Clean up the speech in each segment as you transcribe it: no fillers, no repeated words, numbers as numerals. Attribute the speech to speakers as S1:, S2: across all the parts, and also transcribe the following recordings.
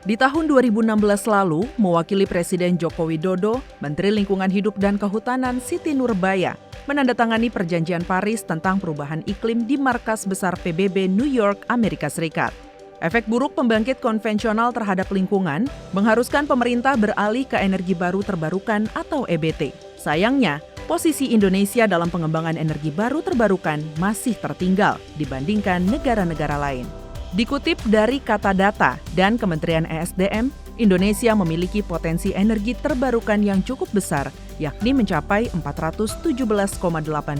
S1: Di tahun 2016 lalu, mewakili Presiden Joko Widodo, Menteri Lingkungan Hidup dan Kehutanan Siti Nurbaya menandatangani Perjanjian Paris tentang perubahan iklim di markas besar PBB New York, Amerika Serikat. Efek buruk pembangkit konvensional terhadap lingkungan mengharuskan pemerintah beralih ke energi baru terbarukan atau EBT. Sayangnya, posisi Indonesia dalam pengembangan energi baru terbarukan masih tertinggal dibandingkan negara-negara lain. Dikutip dari Kata Data dan Kementerian ESDM, Indonesia memiliki potensi energi terbarukan yang cukup besar, yakni mencapai 417,8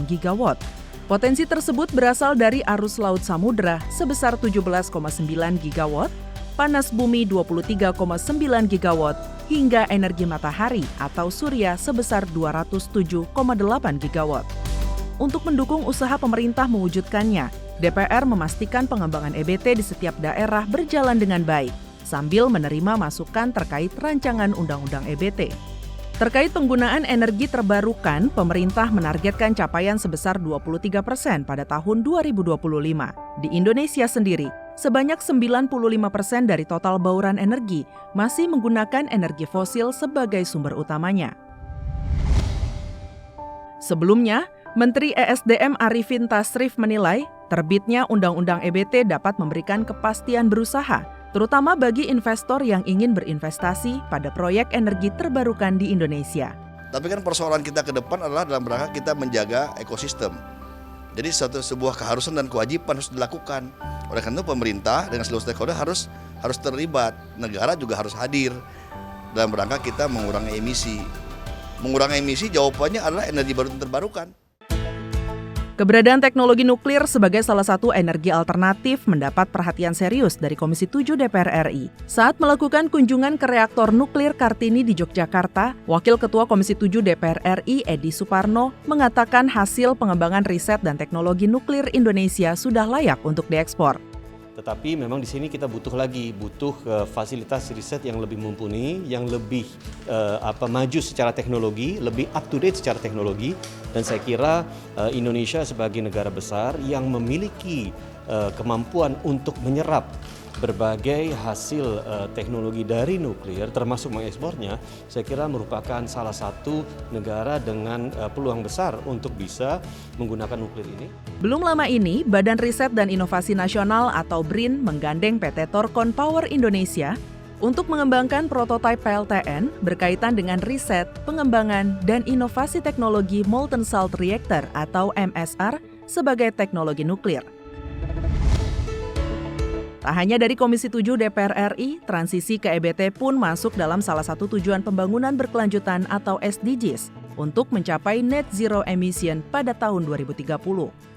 S1: gigawatt. Potensi tersebut berasal dari arus laut samudra sebesar 17,9 gigawatt, panas bumi 23,9 gigawatt, hingga energi matahari atau surya sebesar 207,8 gigawatt. Untuk mendukung usaha pemerintah mewujudkannya, DPR memastikan pengembangan EBT di setiap daerah berjalan dengan baik, sambil menerima masukan terkait rancangan Undang-Undang EBT. Terkait penggunaan energi terbarukan, pemerintah menargetkan capaian sebesar 23% pada tahun 2025. Di Indonesia sendiri, sebanyak 95% dari total bauran energi masih menggunakan energi fosil sebagai sumber utamanya. Sebelumnya, Menteri ESDM Arifin Tasrif menilai, terbitnya Undang-Undang EBT dapat memberikan kepastian berusaha, terutama bagi investor yang ingin berinvestasi pada proyek energi terbarukan di Indonesia.
S2: Tapi kan persoalan kita ke depan adalah dalam rangka kita menjaga ekosistem. Jadi sebuah keharusan dan kewajiban harus dilakukan. Oleh karena itu pemerintah dengan seluruh stakeholder harus terlibat. Negara juga harus hadir dalam rangka kita mengurangi emisi. Mengurangi emisi jawabannya adalah energi baru terbarukan.
S1: Keberadaan teknologi nuklir sebagai salah satu energi alternatif mendapat perhatian serius dari Komisi 7 DPR RI. Saat melakukan kunjungan ke reaktor nuklir Kartini di Yogyakarta, Wakil Ketua Komisi 7 DPR RI Edi Suparno mengatakan hasil pengembangan riset dan teknologi nuklir Indonesia sudah layak untuk diekspor.
S3: Tetapi memang di sini kita butuh fasilitas riset yang lebih mumpuni, yang lebih maju secara teknologi, lebih up to date secara teknologi. Dan saya kira Indonesia sebagai negara besar yang memiliki kemampuan untuk menyerap berbagai hasil teknologi dari nuklir, termasuk mengekspornya, saya kira merupakan salah satu negara dengan peluang besar untuk bisa menggunakan nuklir ini.
S1: Belum lama ini, Badan Riset dan Inovasi Nasional atau BRIN menggandeng PT Torkon Power Indonesia untuk mengembangkan prototipe PLTN berkaitan dengan riset, pengembangan, dan inovasi teknologi Molten Salt Reactor atau MSR sebagai teknologi nuklir. Tak hanya dari Komisi 7 DPR RI, transisi ke EBT pun masuk dalam salah satu tujuan pembangunan berkelanjutan atau SDGs untuk mencapai net zero emission pada tahun 2030.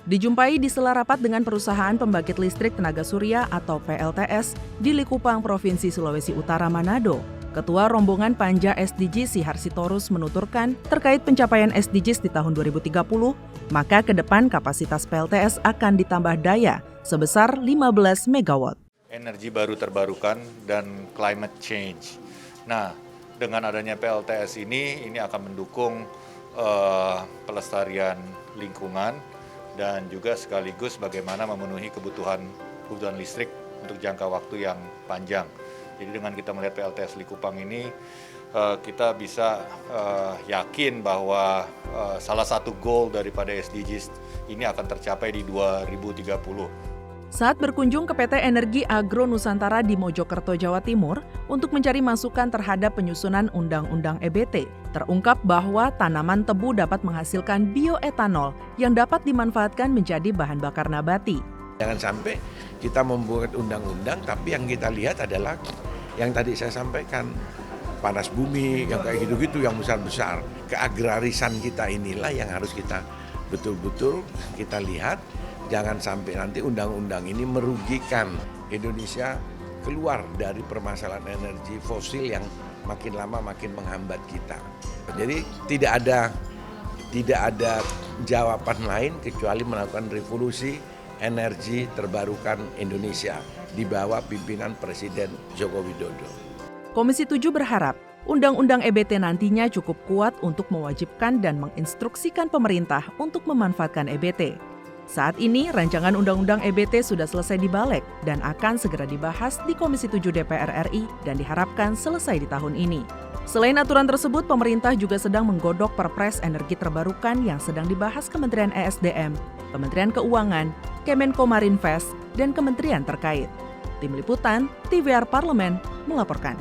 S1: Dijumpai di sela rapat dengan perusahaan pembangkit listrik tenaga surya atau PLTS di Likupang, Provinsi Sulawesi Utara, Manado. Ketua rombongan Panja SDGs Sihar Sitorus menuturkan terkait pencapaian SDGs di tahun 2030, maka ke depan kapasitas PLTS akan ditambah daya sebesar 15 megawatt.
S4: Energi baru terbarukan dan climate change. Nah, dengan adanya PLTS ini akan mendukung pelestarian lingkungan dan juga sekaligus bagaimana memenuhi kebutuhan listrik untuk jangka waktu yang panjang. Jadi dengan kita melihat PLTS Likupang ini, kita bisa yakin bahwa salah satu goal daripada SDGs ini akan tercapai di 2030.
S1: Saat berkunjung ke PT Energi Agro Nusantara di Mojokerto, Jawa Timur, untuk mencari masukan terhadap penyusunan Undang-Undang EBT, terungkap bahwa tanaman tebu dapat menghasilkan bioetanol yang dapat dimanfaatkan menjadi bahan bakar nabati.
S5: Jangan sampai kita membuat undang-undang, tapi yang kita lihat adalah yang tadi saya sampaikan, panas bumi, yang kayak gitu-gitu, yang besar-besar. Keagrarisan kita inilah yang harus kita betul-betul kita lihat. Jangan sampai nanti undang-undang ini merugikan Indonesia keluar dari permasalahan energi fosil yang makin lama makin menghambat kita. Jadi tidak ada jawaban lain kecuali melakukan revolusi energi terbarukan Indonesia di bawah pimpinan Presiden Joko Widodo.
S1: Komisi 7 berharap Undang-Undang EBT nantinya cukup kuat untuk mewajibkan dan menginstruksikan pemerintah untuk memanfaatkan EBT. Saat ini, rancangan Undang-Undang EBT sudah selesai dibalik dan akan segera dibahas di Komisi 7 DPR RI dan diharapkan selesai di tahun ini. Selain aturan tersebut, pemerintah juga sedang menggodok Perpres Energi Terbarukan yang sedang dibahas Kementerian ESDM, Kementerian Keuangan, Kemenko Marinvest, dan kementerian terkait. Tim Liputan, TVR Parlemen, melaporkan.